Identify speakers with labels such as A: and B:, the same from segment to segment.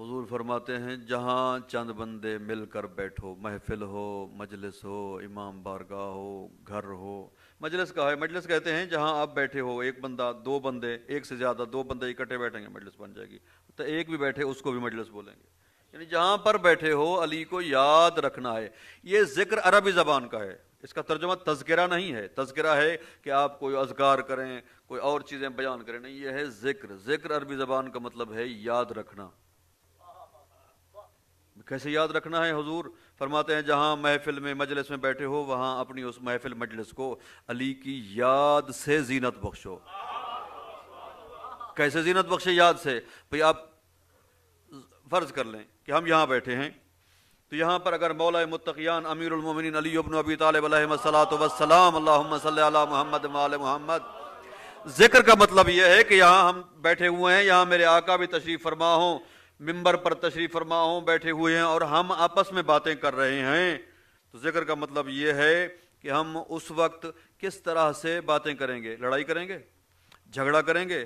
A: حضور فرماتے ہیں جہاں چند بندے مل کر بیٹھو، محفل ہو، مجلس ہو، امام بارگاہ ہو، گھر ہو، مجلس کا ہے، مجلس کہتے ہیں جہاں آپ بیٹھے ہو، ایک بندہ، دو بندے، ایک سے زیادہ، دو بندے اکٹھے بیٹھیں گے مجلس بن جائے گی، تو ایک بھی بیٹھے اس کو بھی مجلس بولیں گے، یعنی جہاں پر بیٹھے ہو علی کو یاد رکھنا ہے۔ یہ ذکر عربی زبان کا ہے، اس کا ترجمہ تذکرہ نہیں ہے، تذکرہ ہے کہ آپ کوئی اذکار کریں، کوئی اور چیزیں بیان کریں، نہیں، یہ ہے ذکر۔ ذکر عربی زبان کا مطلب ہے یاد رکھنا۔ کیسے یاد رکھنا ہے؟ حضور فرماتے ہیں جہاں محفل میں، مجلس میں بیٹھے ہو، وہاں اپنی اس محفل مجلس کو علی کی یاد سے زینت بخشو۔ کیسے زینت بخشے؟ یاد سے۔ بھئی آپ فرض کر لیں کہ ہم یہاں بیٹھے ہیں، تو یہاں پر اگر مولا متقیان امیر المومنین علی بن ابی طالب علیہ الصلوۃ والسلام، اللہم صلی علی محمد وآل محمد، ذکر کا مطلب یہ ہے کہ یہاں ہم بیٹھے ہوئے ہیں، یہاں میرے آقا بھی تشریف فرما ہوں، ممبر پر تشریف فرما ہوں، بیٹھے ہوئے ہیں اور ہم آپس میں باتیں کر رہے ہیں، تو ذکر کا مطلب یہ ہے کہ ہم اس وقت کس طرح سے باتیں کریں گے؟ لڑائی کریں گے، جھگڑا کریں گے،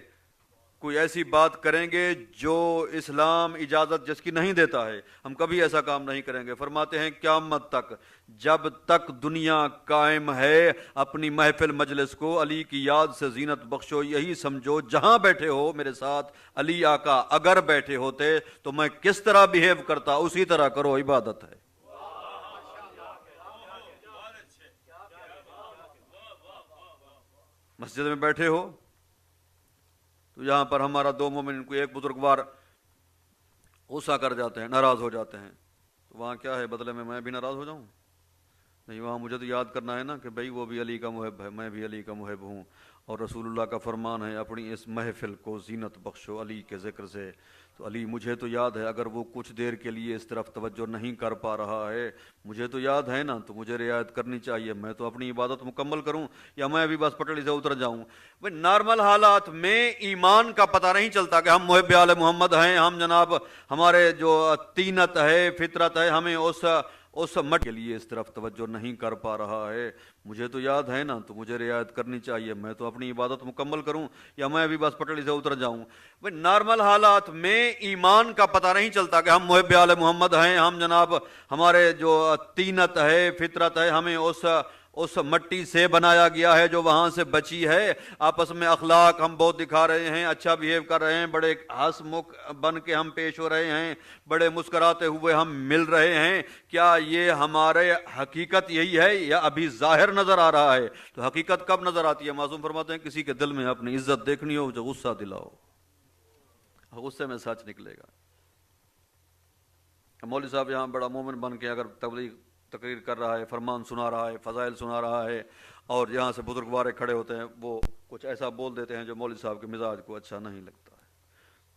A: کوئی ایسی بات کریں گے جو اسلام اجازت جس کی نہیں دیتا ہے، ہم کبھی ایسا کام نہیں کریں گے۔ فرماتے ہیں قیامت تک، جب تک دنیا قائم ہے، اپنی محفل مجلس کو علی کی یاد سے زینت بخشو۔ یہی سمجھو جہاں بیٹھے ہو میرے ساتھ علی آقا اگر بیٹھے ہوتے تو میں کس طرح بیہیو کرتا، اسی طرح کرو، عبادت ہے۔ مسجد میں بیٹھے ہو تو یہاں پر ہمارا دو مومن، کوئی ایک بزرگوار غصہ کر جاتے ہیں، ناراض ہو جاتے ہیں، تو وہاں کیا ہے؟ بدلے میں بھی ناراض ہو جاؤں؟ نہیں، وہاں مجھے تو یاد کرنا ہے نا کہ بھئی وہ بھی علی کا محب ہے، میں بھی علی کا محب ہوں، اور رسول اللہ کا فرمان ہے اپنی اس محفل کو زینت بخشو علی کے ذکر سے۔ تو علی مجھے تو یاد ہے، اگر وہ کچھ دیر کے لیے اس طرف توجہ نہیں کر پا رہا ہے، مجھے تو یاد ہے نا، تو مجھے رعایت کرنی چاہیے، میں تو اپنی عبادت مکمل کروں، یا میں بھی بس پٹڑی سے اتر جاؤں؟ بھئی نارمل حالات میں ایمان کا پتہ نہیں چلتا کہ ہم محب آل محمد ہیں، ہم جناب ہمارے جو طینت ہے، فطرت ہے، ہمیں اس مٹ کے لیے اس طرف توجہ نہیں کر پا رہا ہے، مجھے تو یاد ہے نا، تو مجھے رعایت کرنی چاہیے، میں تو اپنی عبادت مکمل کروں، یا میں بھی بس پٹڑی سے اتر جاؤں؟ بھئی نارمل حالات میں ایمان کا پتہ نہیں چلتا کہ ہم محب آل محمد ہیں، ہم جناب ہمارے جو طینت ہے، فطرت ہے، ہمیں اس مٹی سے بنایا گیا ہے جو وہاں سے بچی ہے۔ آپس میں اخلاق ہم بہت دکھا رہے ہیں، اچھا بیہیو کر رہے ہیں، بڑے ہنس مکھ بن کے ہم پیش ہو رہے ہیں، بڑے مسکراتے ہوئے ہم مل رہے ہیں، کیا یہ ہمارے حقیقت یہی ہے یا ابھی ظاہر نظر آ رہا ہے؟ تو حقیقت کب نظر آتی ہے؟ معصوم فرماتے ہیں کسی کے دل میں اپنی عزت دیکھنی ہو جو غصہ دلاؤ، غصے میں سچ نکلے گا۔ مولوی صاحب یہاں بڑا مومن بن کے اگر تبلیغ تقریر کر رہا ہے، فرمان سنا رہا ہے، فضائل سنا رہا ہے، اور یہاں سے بزرگوارے کھڑے ہوتے ہیں، وہ کچھ ایسا بول دیتے ہیں جو مولوی صاحب کے مزاج کو اچھا نہیں لگتا ہے،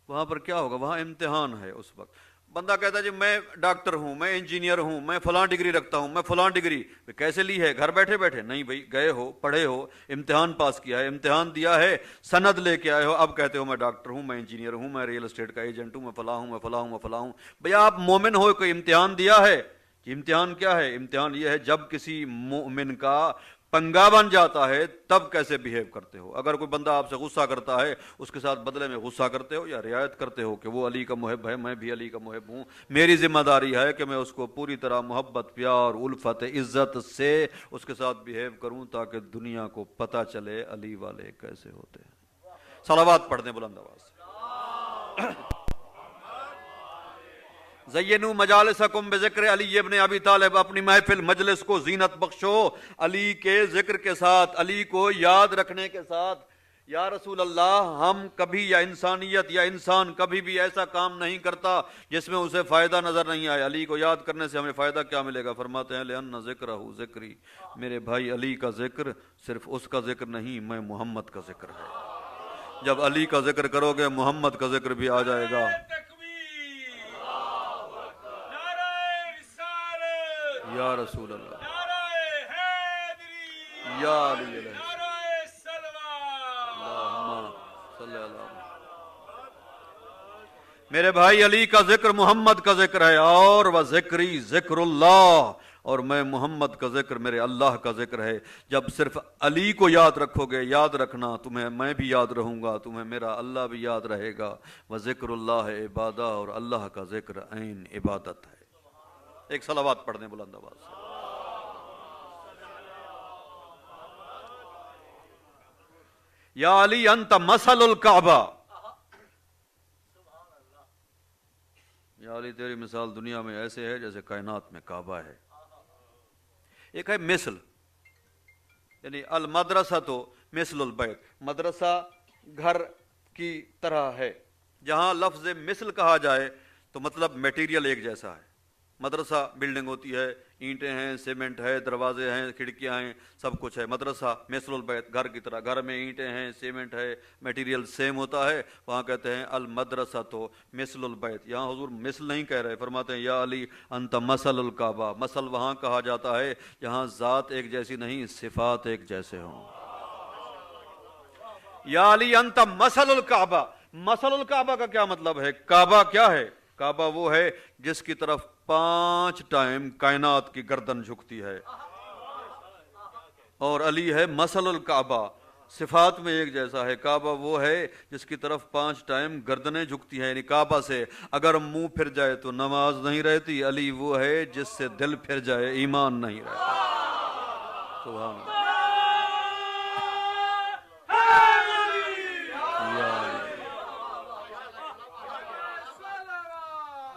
A: وہاں پر کیا ہوگا؟ وہاں امتحان ہے۔ اس وقت بندہ کہتا ہے جی میں ڈاکٹر ہوں، میں انجینئر ہوں، میں فلاں ڈگری رکھتا ہوں، میں فلاں ڈگری کیسے لی ہے؟ گھر بیٹھے بیٹھے؟ نہیں بھائی، گئے ہو، پڑھے ہو، امتحان پاس کیا ہے، امتحان دیا ہے، سند لے کے آئے ہو، اب کہتے ہو میں ڈاکٹر ہوں، میں انجینئر ہوں، میں ریل اسٹیٹ کا ایجنٹ ہوں، میں فلاں ہوں، میں فلاں ہوں، میں فلاں ہوں۔ بھیا آپ مومن ہو، کوئی امتحان دیا ہے؟ امتحان کیا ہے؟ امتحان یہ ہے جب کسی مومن کا پنگا بن جاتا ہے تب کیسے بیہیو کرتے ہو۔ اگر کوئی بندہ آپ سے غصہ کرتا ہے، اس کے ساتھ بدلے میں غصہ کرتے ہو یا رعایت کرتے ہو کہ وہ علی کا محب ہے، میں بھی علی کا محب ہوں، میری ذمہ داری ہے کہ میں اس کو پوری طرح محبت، پیار، الفت، عزت سے اس کے ساتھ بیہیو کروں تاکہ دنیا کو پتہ چلے علی والے کیسے ہوتے ہیں۔ صلوات پڑھ دیں بلند آواز سے۔ زینوا مجالسکم بذکر علی ابن ابی طالب، اپنی محفل مجلس کو زینت بخشو علی کے ذکر کے ساتھ، علی کو یاد رکھنے کے ساتھ۔ یا رسول اللہ، ہم کبھی، یا انسانیت یا انسان کبھی بھی ایسا کام نہیں کرتا جس میں اسے فائدہ نظر نہیں آئے۔ علی کو یاد کرنے سے ہمیں فائدہ کیا ملے گا؟ فرماتے ہیں لأن ذکرہ ذکری، میرے بھائی علی کا ذکر صرف اس کا ذکر نہیں، میں محمد کا ذکر ہے۔ جب علی کا ذکر کرو گے محمد کا ذکر بھی آ جائے گا۔ یا رسول اللہ، یا علی علیہ اللہم صلی اللہ علیہ۔ میرے بھائی علی کا ذکر محمد کا ذکر ہے، اور وہ ذکری ذکر اللہ، اور میں محمد کا ذکر میرے اللہ کا ذکر ہے. جب صرف علی کو یاد رکھو گے، یاد رکھنا تمہیں میں بھی یاد رہوں گا، تمہیں میرا اللہ بھی یاد رہے گا. وذکر اللہ عبادہ، اور اللہ کا ذکر عین عبادت ہے. ایک صلوات پڑھ دیں بلند آواز سے. یا علی انت مثل الکعبہ، یا علی تیری مثال دنیا میں ایسے ہے جیسے کائنات میں کعبہ ہے. ایک ہے مثل، یعنی المدرسہ تو مثل البیت، مدرسہ گھر کی طرح ہے. جہاں لفظ مثل کہا جائے تو مطلب میٹیریل ایک جیسا ہے. مدرسہ بلڈنگ ہوتی ہے، اینٹیں ہیں، سیمنٹ ہے، دروازے ہیں، کھڑکیاں ہیں، سب کچھ ہے. مدرسہ مثل البیت گھر کی طرح، گھر میں اینٹیں ہیں، سیمنٹ ہے، میٹیریل سیم ہوتا ہے. وہاں کہتے ہیں المدرسہ تو مثل البیت. یہاں حضور مثل نہیں کہہ رہے، فرماتے ہیں یا علی انت مثل الکعبہ. مثل وہاں کہا جاتا ہے جہاں ذات ایک جیسی نہیں، صفات ایک جیسے ہوں. یا علی انت مثل الکعبہ. مثل الکعبہ کا کیا مطلب ہے؟ کعبہ کیا ہے؟ کعبہ وہ ہے جس کی طرف 5 ٹائم کائنات کی گردن جھکتی ہے، اور علی ہے مثل الکعبہ. صفات میں ایک جیسا ہے. کعبہ وہ ہے جس کی طرف 5 ٹائم گردنیں جھکتی ہیں. یعنی کعبہ سے اگر منہ پھر جائے تو نماز نہیں رہتی. علی وہ ہے جس سے دل پھر جائے ایمان نہیں رہتا. سبحان اللہ.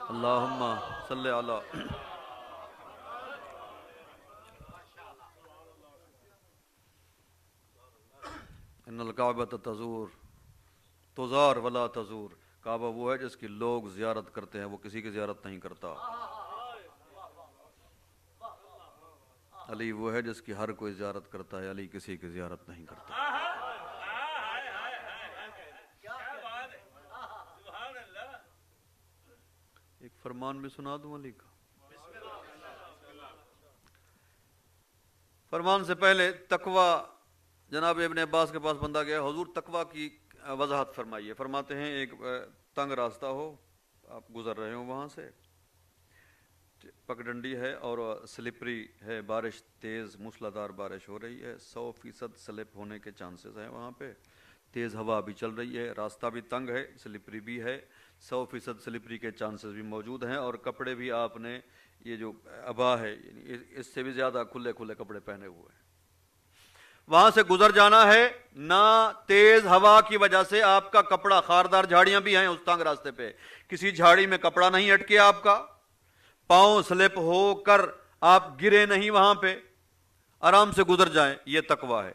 A: اللہم صلی علی. ان الکعبۃ تزار ولا تزور. کعبہ وہ ہے جس کی لوگ زیارت کرتے ہیں، وہ کسی کی زیارت نہیں کرتا. علی وہ ہے جس کی ہر کوئی زیارت کرتا ہے، علی کسی کی زیارت نہیں کرتا. ایک فرمان بھی سنا دوں علی کا. فرمان سے پہلے تقوی. جناب ابن عباس کے پاس بندہ گیا، حضور تقوی کی وضاحت فرمائیے. فرماتے ہیں ایک تنگ راستہ ہو، آپ گزر رہے ہو، وہاں سے پگڈنڈی ہے اور سلپری ہے، بارش تیز موسلادھار بارش ہو رہی ہے، 100% سلپ ہونے کے چانسز ہیں. وہاں پہ تیز ہوا بھی چل رہی ہے، راستہ بھی تنگ ہے، سلپری بھی ہے، 100% سلپری کے چانسز بھی موجود ہیں. اور کپڑے بھی آپ نے یہ جو ابا ہے، یعنی اس سے بھی زیادہ کھلے کھلے کپڑے پہنے ہوئے ہیں. وہاں سے گزر جانا ہے. نہ تیز ہوا کی وجہ سے آپ کا کپڑا، خاردار جھاڑیاں بھی ہیں اس تنگ راستے پہ، کسی جھاڑی میں کپڑا نہیں اٹکے آپ کا، پاؤں سلپ ہو کر آپ گرے نہیں، وہاں پہ آرام سے گزر جائیں. یہ تقویٰ ہے.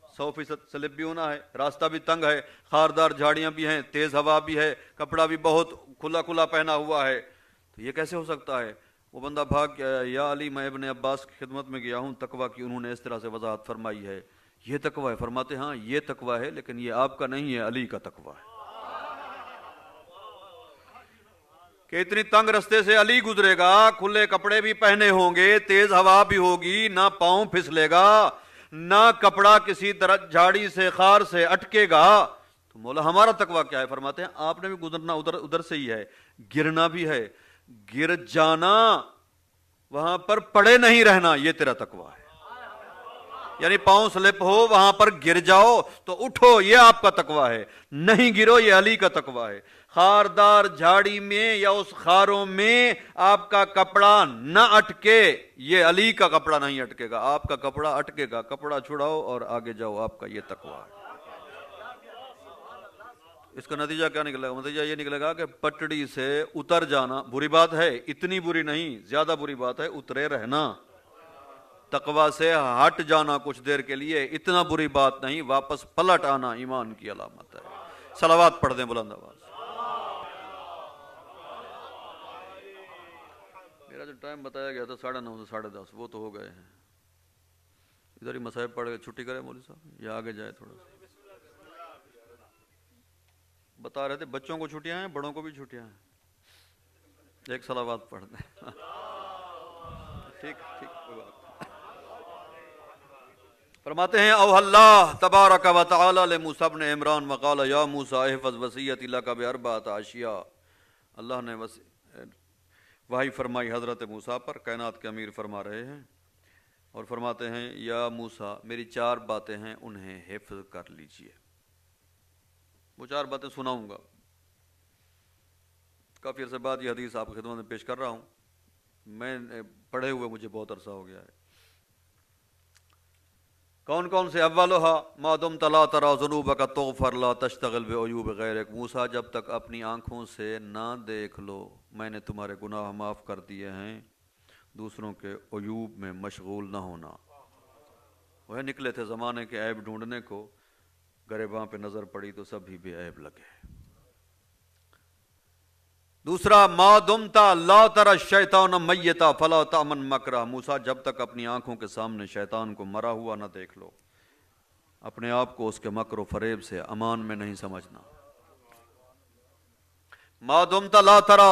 A: 100% سلپ بھی ہونا ہے، راستہ بھی تنگ ہے، خاردار جھاڑیاں بھی ہیں، تیز ہوا بھی ہے، کپڑا بھی بہت کھلا کھلا پہنا ہوا ہے. تو یہ کیسے ہو سکتا ہے؟ وہ بندہ بھاگ کے آیا، یا علی میں ابن عباس کی خدمت میں گیا ہوں، تقویٰ کی انہوں نے اس طرح سے وضاحت فرمائی ہے. یہ تقویٰ ہے. فرماتے ہاں یہ تقویٰ ہے، لیکن یہ آپ کا نہیں ہے، علی کا تقویٰ ہے. کہ اتنی تنگ رستے سے علی گزرے گا، کھلے کپڑے بھی پہنے ہوں گے، تیز ہوا بھی ہوگی، نہ پاؤں پھسلے گا، نہ کپڑا کسی طرح جھاڑی سے خار سے اٹکے گا. تو مولا ہمارا تقویٰ کیا ہے؟ فرماتے ہیں آپ نے بھی گزرنا ادھر سے ہی ہے، گرنا بھی ہے، گر جانا، وہاں پر پڑے نہیں رہنا، یہ تیرا تقویٰ ہے. یعنی پاؤں سلپ ہو، وہاں پر گر جاؤ تو اٹھو، یہ آپ کا تقویٰ ہے. نہیں گرو، یہ علی کا تقویٰ ہے. خاردار جھاڑی میں یا اس خاروں میں آپ کا کپڑا نہ اٹکے، یہ علی کا کپڑا نہیں اٹکے گا. آپ کا کپڑا اٹکے گا، کپڑا چھڑاؤ اور آگے جاؤ، آپ کا یہ تقویٰ ہے. اس کا نتیجہ کیا نکلے گا؟ نتیجہ یہ نکلے گا کہ پٹڑی سے اتر جانا بری بات ہے، اتنی بری نہیں، زیادہ بری بات ہے اترے رہنا. تقویٰ سے ہٹ جانا کچھ دیر کے لیے اتنا بری بات نہیں، واپس پلٹ آنا ایمان کی علامت ہے. صلوات پڑھ دیں بلند آواز. میرا جو ٹائم بتایا گیا تھا 9:30 سے 10:30 وہ تو ہو گئے ہیں. ادھر ہی مصائب پڑھ کے چھٹی کرے مولوی صاحب، یا آگے جائے تھوڑا سا. بتا رہے تھے بچوں کو چھٹیاں ہیں، بڑوں کو بھی چھٹیاں ہیں. ایک صلوات پڑھ دیں. ٹھیک ٹھیک. فرماتے ہیں اوحى اللہ تبارک و تعالی لموسیٰ ابن عمران وقال یا موسیٰ احفظ وصیتی لک باربعۃ اشیاء. اللہ نے وحی فرمائی حضرت موسیٰ پر، کائنات کے امیر فرما رہے ہیں اور فرماتے ہیں یا موسیٰ میری 4 باتیں ہیں انہیں حفظ کر لیجئے. وہ 4 باتیں سناؤں گا. کافی عرصے بعد یہ حدیث آپ کی خدمت میں پیش کر رہا ہوں. میں پڑھے ہوئے مجھے بہت عرصہ ہو گیا ہے. کون کون سے؟ اولھا ما دمت لا تری ذنوبک تغفر لا تشتغل بعیوب غیرک. موسیٰ جب تک اپنی آنکھوں سے نہ دیکھ لو میں نے تمہارے گناہ معاف کر دیے ہیں، دوسروں کے عیوب میں مشغول نہ ہونا. وہ نکلے تھے زمانے کے عیب ڈھونڈنے کو، گریباں پہ نظر پڑی تو سب ہی بے عیب لگے. دوسرا ما دمتا لا تری الشیطان میتا فلا تأمن مکرہ. موسیٰ جب تک اپنی آنکھوں کے سامنے شیطان کو مرا ہوا نہ دیکھ لو اپنے آپ کو اس کے مکر و فریب سے امان میں نہیں سمجھنا. ما دمت لا تری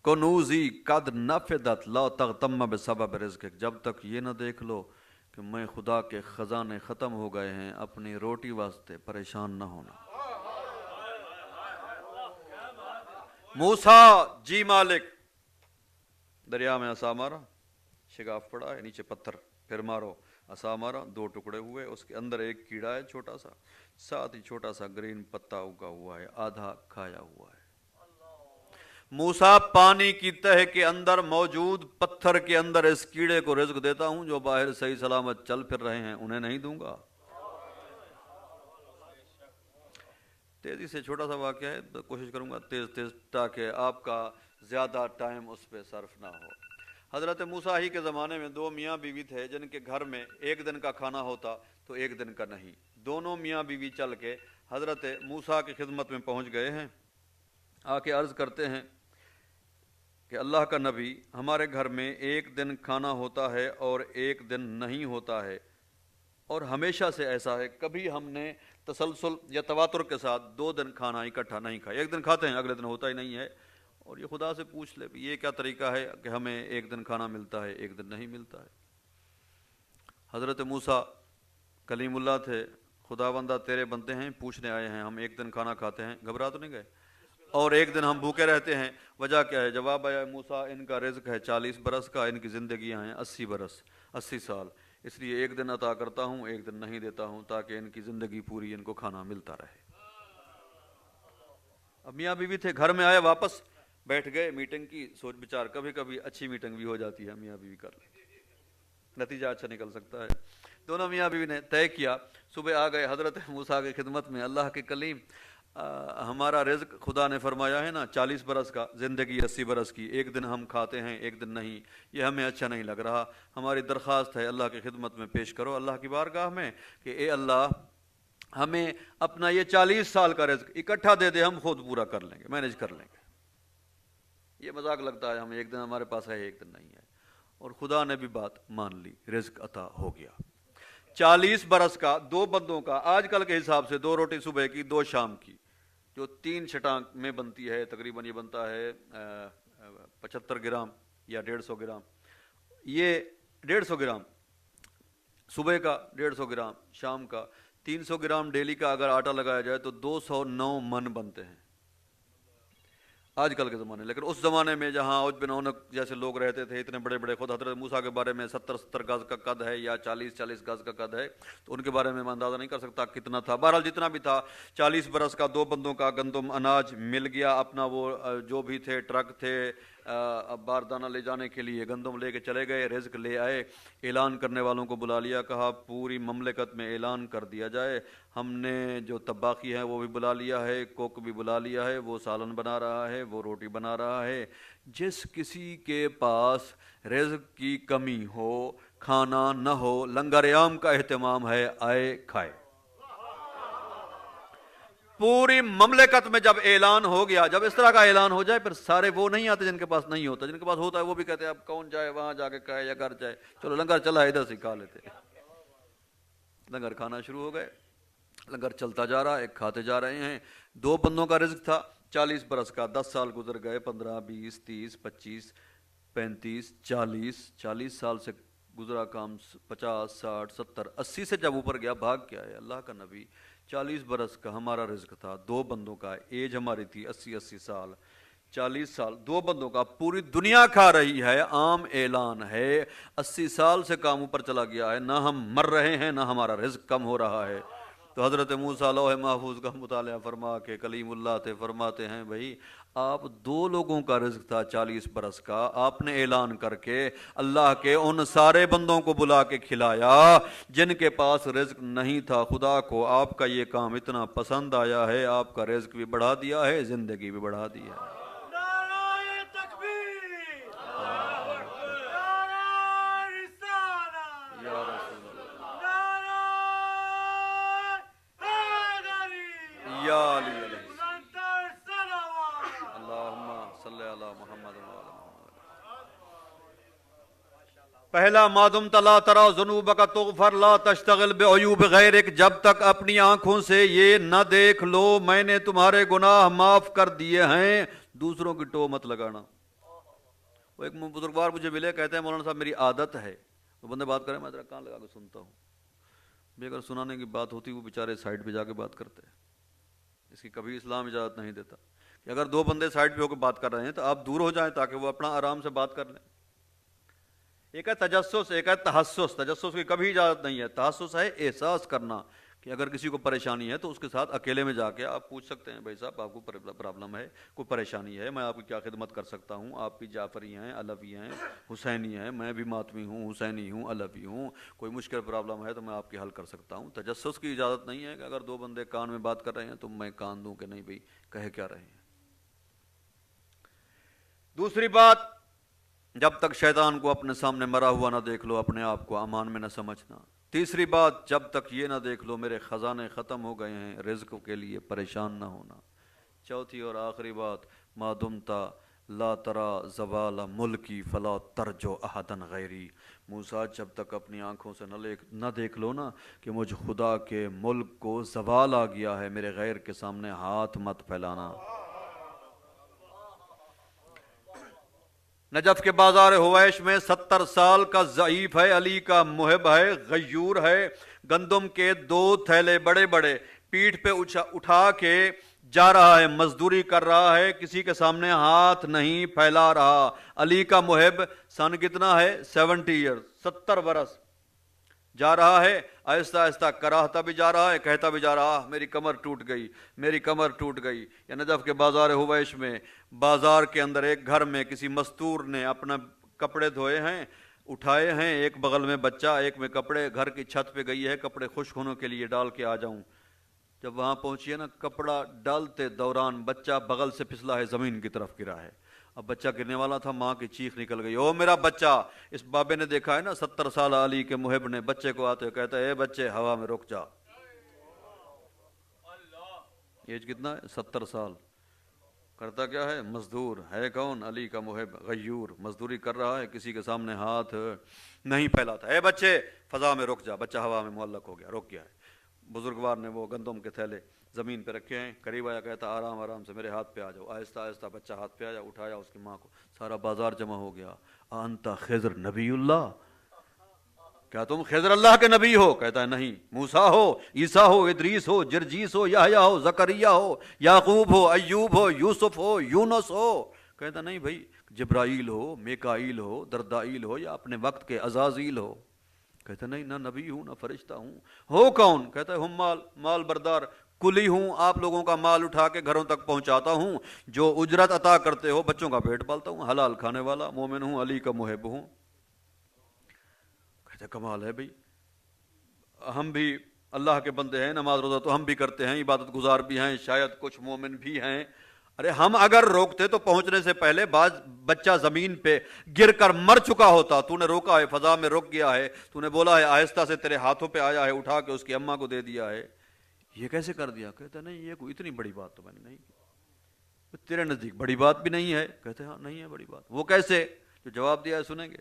A: کنوزی قد نفدت لا تغتم بسبب رزقک. جب تک یہ نہ دیکھ لو کہ میں خدا کے خزانے ختم ہو گئے ہیں اپنی روٹی واسطے پریشان نہ ہونا. موسیٰ جی مالک، دریا میں عصا مارا، شگاف پڑا ہے، نیچے پتھر، پھر مارو، عصا مارا، 2 ٹکڑے ہوئے، اس کے اندر ایک کیڑا ہے چھوٹا سا، ساتھ ہی چھوٹا سا گرین پتا اگا ہوا ہے، آدھا کھایا ہوا ہے. موسیٰ پانی کی تہ کے اندر موجود پتھر کے اندر اس کیڑے کو رزق دیتا ہوں، جو باہر صحیح سلامت چل پھر رہے ہیں انہیں نہیں دوں گا. تیزی سے چھوٹا سا واقعہ ہے، کوشش کروں گا تیز تاکہ آپ کا زیادہ ٹائم اس پہ صرف نہ ہو. حضرت موسیٰ ہی کے زمانے میں 2 میاں بیوی تھے جن کے گھر میں 1 دن کا کھانا ہوتا تو 1 دن کا نہیں. دونوں میاں بیوی چل کے حضرت موسیٰ کی خدمت میں پہنچ گئے ہیں. آ کے عرض کرتے ہیں کہ اللہ کا نبی، ہمارے گھر میں 1 دن کھانا ہوتا ہے اور 1 دن نہیں ہوتا ہے، اور ہمیشہ سے ایسا ہے، کبھی ہم نے تسلسل یا تواتر کے ساتھ 2 دن کھانا اکٹھا نہیں کھایا. 1 دن کھاتے ہیں اگلے دن ہوتا ہی نہیں ہے. اور یہ خدا سے پوچھ لے یہ کیا طریقہ ہے کہ ہمیں 1 دن کھانا ملتا ہے 1 دن نہیں ملتا ہے. حضرت موسیٰ کلیم اللہ تھے، خدا بندہ تیرے بندے ہیں، پوچھنے آئے ہیں، ہم 1 دن کھانا کھاتے ہیں، گھبرا تو نہیں گئے؟ اور 1 دن ہم بھوکے رہتے ہیں، وجہ کیا ہے؟ جواب آیا موسیٰ ان کا رزق ہے 40 برس کا، ان کی زندگیاں ہیں 80 برس، 80 سال، اس لیے 1 دن عطا کرتا ہوں 1 دن نہیں دیتا ہوں تاکہ ان کی زندگی پوری ان کو کھانا ملتا رہے. اب میاں بیوی تھے، گھر میں آئے، واپس بیٹھ گئے، میٹنگ کی، سوچ بچار. کبھی کبھی اچھی میٹنگ بھی ہو جاتی ہے میاں بیوی کا، نتیجہ اچھا نکل سکتا ہے. دونوں میاں بیوی نے طے کیا، صبح آ گئے حضرت موسیٰ کی خدمت میں. اللہ کے کلیم، ہمارا رزق خدا نے فرمایا ہے نا 40 برس کا، زندگی 80 برس کی، 1 دن ہم کھاتے ہیں 1 دن نہیں، یہ ہمیں اچھا نہیں لگ رہا. ہماری درخواست ہے اللہ کی خدمت میں پیش کرو اللہ کی بارگاہ میں کہ اے اللہ ہمیں اپنا یہ 40 سال کا رزق اکٹھا دے دے، ہم خود پورا کر لیں گے، مینج کر لیں گے. یہ مذاق لگتا ہے، ہمیں 1 دن ہمارے پاس ہے 1 دن نہیں ہے. اور خدا نے بھی بات مان لی، رزق عطا ہو گیا. 40 برس کا 2 بندوں کا، آج کل کے حساب سے 2 روٹی صبح کی 2 شام کی، جو 3 چھٹانک میں بنتی ہے، تقریباً یہ بنتا ہے 75 گرام یا 150 گرام. یہ 150 گرام صبح کا، 150 گرام شام کا، 300 گرام ڈیلی کا اگر آٹا لگایا جائے تو 209 من بنتے ہیں آج کل کے زمانے. لیکن اس زمانے میں جہاں عوج بن عنق جیسے لوگ رہتے تھے، اتنے بڑے بڑے، خود حضرت موسیٰ کے بارے میں 70 گز کا قد ہے یا 40 گز کا قد ہے، تو ان کے بارے میں اندازہ نہیں کر سکتا کتنا تھا. بہرحال جتنا بھی تھا، 40 برس کا 2 بندوں کا گندم اناج مل گیا. اپنا وہ جو بھی تھے، ٹرک تھے باردانہ لے جانے کے لیے، گندم لے کے چلے گئے، رزق لے آئے. اعلان کرنے والوں کو بلا لیا، کہا پوری مملکت میں اعلان کر دیا جائے، ہم نے جو طباخی ہے وہ بھی بلا لیا ہے، کوک بھی بلا لیا ہے، وہ سالن بنا رہا ہے، وہ روٹی بنا رہا ہے. جس کسی کے پاس رزق کی کمی ہو، کھانا نہ ہو، لنگر عام کا اہتمام ہے، آئے کھائے. پوری مملکت میں جب اعلان ہو گیا، جب اس طرح کا اعلان ہو جائے پھر سارے وہ نہیں آتے جن کے پاس نہیں ہوتا، جن کے پاس ہوتا ہے وہ بھی کہتے ہیں اب کون جائے وہاں جا کے کھائے یا گھر جائے، چلو لنگر چلا ہے ادھر سے کھا لیتے. لنگر کھانا شروع ہو گئے، لنگر چلتا جا رہا ہے، کھاتے جا رہے ہیں. 2 بندوں کا رزق تھا 40 برس کا. 10 سال گزر گئے، 15 20 30 25 35 40 سال سے گزرا کام. 50 60 70 80 سے جب اوپر گیا، بھاگ کیا ہے اللہ کا نبی، 40 برس کا ہمارا رزق تھا، 2 بندوں کا، ایج ہماری تھی 80 سال. 40 سال دو بندوں کا پوری دنیا کھا رہی ہے، عام اعلان ہے، 80 سال سے کام اوپر چلا گیا ہے، نہ ہم مر رہے ہیں نہ ہمارا رزق کم ہو رہا ہے۔ تو حضرت موسیٰ لوح محفوظ کا مطالعہ فرما کے کلیم اللہ تھے، فرماتے ہیں بھائی آپ دو لوگوں کا رزق تھا 40 برس کا، آپ نے اعلان کر کے اللہ کے ان سارے بندوں کو بلا کے کھلایا جن کے پاس رزق نہیں تھا۔ خدا کو آپ کا یہ کام اتنا پسند آیا ہے، آپ کا رزق بھی بڑھا دیا ہے، زندگی بھی بڑھا دی ہے۔ یا علی علیہ اللہم صلی علی محمد وعلی محمد۔ پہلا ما دمت لا ترى ذنوبک تغفر لا تشتغل بعیوب غیرک، جب تک اپنی آنکھوں سے یہ نہ دیکھ لو میں نے تمہارے گناہ معاف کر دیے ہیں، دوسروں کی ٹو مت لگانا۔ وہ ایک بزرگوار مجھے ملے، کہتے ہیں مولانا صاحب میری عادت ہے، وہ بندے بات کریں میں ذرا کان لگا کے سنتا ہوں، بھی اگر سنانے کی بات ہوتی وہ بیچارے سائڈ پہ جا کے بات کرتے ہیں۔ اس کی کبھی اسلام اجازت نہیں دیتا کہ اگر دو بندے سائڈ پہ ہو کے بات کر رہے ہیں تو آپ دور ہو جائیں تاکہ وہ اپنا آرام سے بات کر لیں۔ ایک ہے تجسس، ایک ہے تحسس۔ تجسس کی کبھی اجازت نہیں ہے، تحسس ہے احساس کرنا کہ اگر کسی کو پریشانی ہے تو اس کے ساتھ اکیلے میں جا کے آپ پوچھ سکتے ہیں بھائی صاحب آپ کو پرابلم ہے، کوئی پریشانی ہے، میں آپ کی کیا خدمت کر سکتا ہوں؟ آپ بھی جعفری ہیں، علوی ہیں، حسینی ہیں، میں بھی ماتمی ہوں، حسینی ہوں، علوی ہوں، کوئی مشکل پرابلم ہے تو میں آپ کی حل کر سکتا ہوں۔ تجسس کی اجازت نہیں ہے کہ اگر دو بندے کان میں بات کر رہے ہیں تو میں کان دوں کہ نہیں بھائی کہہ کیا رہے ہیں۔ دوسری بات، جب تک شیطان کو اپنے سامنے مرا ہوا نہ دیکھ لو اپنے آپ کو امان میں نہ سمجھنا۔ تیسری بات، جب تک یہ نہ دیکھ لو میرے خزانے ختم ہو گئے ہیں رزق کے لیے پریشان نہ ہونا۔ چوتھی اور آخری بات، ما دمتا لا ترى زوال ملکی فلا ترجو احدا غیری۔ موسیٰ جب تک اپنی آنکھوں سے نہ دیکھ لو نا کہ مجھ خدا کے ملک کو زوال آ گیا ہے، میرے غیر کے سامنے ہاتھ مت پھیلانا۔ نجف کے بازار ہویش میں 70 سال کا ضعیف ہے، علی کا محب ہے، غیور ہے، گندم کے 2 تھیلے بڑے بڑے پیٹھ پہ اٹھا کے جا رہا ہے، مزدوری کر رہا ہے، کسی کے سامنے ہاتھ نہیں پھیلا رہا۔ علی کا محب، سن کتنا ہے؟ 70 ایئر، 70 برس جا رہا ہے، آہستہ آہستہ کراہتا بھی جا رہا ہے، کہتا بھی جا رہا میری کمر ٹوٹ گئی، میری کمر ٹوٹ گئی۔ یا نجف کے بازار ہویش میں بازار کے اندر ایک گھر میں کسی مستور نے اپنا کپڑے دھوئے ہیں، اٹھائے ہیں، ایک بغل میں بچہ ایک میں کپڑے، گھر کی چھت پہ گئی ہے کپڑے خشک ہونے کے لیے ڈال کے آ جاؤں۔ جب وہاں پہنچی ہے نا، کپڑا ڈالتے دوران بچہ بغل سے پھسلا ہے، زمین کی طرف گرا ہے۔ اب بچہ گرنے والا تھا، ماں کی چیخ نکل گئی، او میرا بچہ۔ اس بابے نے دیکھا ہے نا 70 سال علی کے محب نے بچے کو آتے کہتا ہے اے بچے ہوا میں رک جا۔ ایج کتنا ہے؟ 70 سال۔ کرتا کیا ہے؟ مزدور ہے۔ کون؟ علی کا محب غیور، مزدوری کر رہا ہے، کسی کے سامنے ہاتھ نہیں پھیلاتا۔ اے بچے فضا میں رک جا۔ بچہ ہوا میں معلق ہو گیا، رک گیا ہے۔ بزرگوار نے وہ گندم کے تھیلے زمین پہ رکھے ہیں، قریب آیا، کہتا آرام آرام سے میرے ہاتھ پہ آ جاؤ۔ آہستہ آہستہ بچہ ہاتھ پہ آیا، اٹھایا اس کی ماں کو، سارا بازار جمع ہو گیا۔ انت خضر نبی اللہ، کیا تم خضر اللہ کے نبی ہو؟ کہتا ہے نہیں۔ موسیٰ ہو، عیسیٰ ہو، ادریس ہو، جرجیس ہو، یحییٰ ہو، زکریا ہو، یعقوب ہو، ایوب ہو، یوسف ہو، یونس ہو؟ کہتا نہیں بھائی، جبرائیل ہو، میکائیل ہو، دردائیل ہو، یا اپنے وقت کے عزازیل ہو؟ کہتا نہیں، نہ نبی ہوں نہ فرشتہ ہوں۔ ہو کون؟ کہتا ہے ہم مال بردار کلی ہوں، آپ لوگوں کا مال اٹھا کے گھروں تک پہنچاتا ہوں، جو اجرت عطا کرتے ہو بچوں کا پیٹ پالتا ہوں، حلال کھانے والا مومن ہوں، علی کا محب ہوں۔ کہتے کمال ہے بھئی، ہم بھی اللہ کے بندے ہیں، نماز روزہ تو ہم بھی کرتے ہیں، عبادت گزار بھی ہیں، شاید کچھ مومن بھی ہیں۔ ارے ہم اگر روکتے تو پہنچنے سے پہلے بچہ زمین پہ گر کر مر چکا ہوتا۔ تو نے روکا ہے، فضا میں رک گیا ہے، تو نے بولا ہے آہستہ سے تیرے ہاتھوں پہ آیا ہے، اٹھا کے اس کی اماں کو دے دیا ہے، یہ کیسے کر دیا؟ کہتا نہیں یہ کوئی اتنی بڑی بات تو میں نے نہیں کی۔ تیرے نزدیک بڑی بات بھی نہیں ہے؟ کہتے ہاں نہیں ہے بڑی بات۔ وہ کیسے؟ جو جواب دیا ہے سنیں گے۔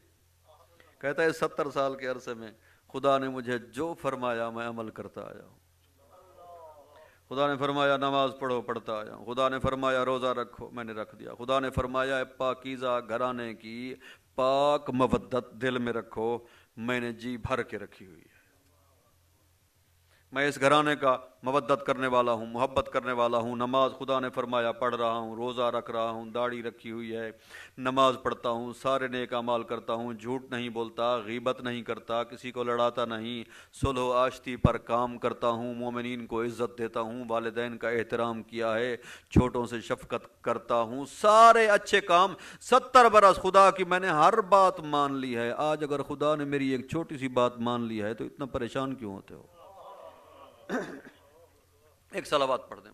A: کہتا ہے 70 سال کے عرصے میں خدا نے مجھے جو فرمایا میں عمل کرتا آیا ہوں۔ خدا نے فرمایا نماز پڑھو، پڑھتا آیا ہوں۔ خدا نے فرمایا روزہ رکھو، میں نے رکھ دیا۔ خدا نے فرمایا پاکیزہ گھرانے کی پاک مودت دل میں رکھو، میں نے جی بھر کے رکھی ہوئی ہے۔ میں اس گھرانے کا مودت کرنے والا ہوں، محبت کرنے والا ہوں، نماز خدا نے فرمایا پڑھ رہا ہوں، روزہ رکھ رہا ہوں، داڑھی رکھی ہوئی ہے، نماز پڑھتا ہوں، سارے نیک اعمال کرتا ہوں، جھوٹ نہیں بولتا، غیبت نہیں کرتا، کسی کو لڑاتا نہیں، صلح و آشتی پر کام کرتا ہوں، مومنین کو عزت دیتا ہوں، والدین کا احترام کیا ہے، چھوٹوں سے شفقت کرتا ہوں، سارے اچھے کام۔ 70 برس خدا کی میں نے ہر بات مان لی ہے، آج اگر خدا نے میری ایک چھوٹی سی بات مان لی ہے تو اتنا پریشان کیوں ہوتے ہو؟ ایک صلوات پڑھ دیں۔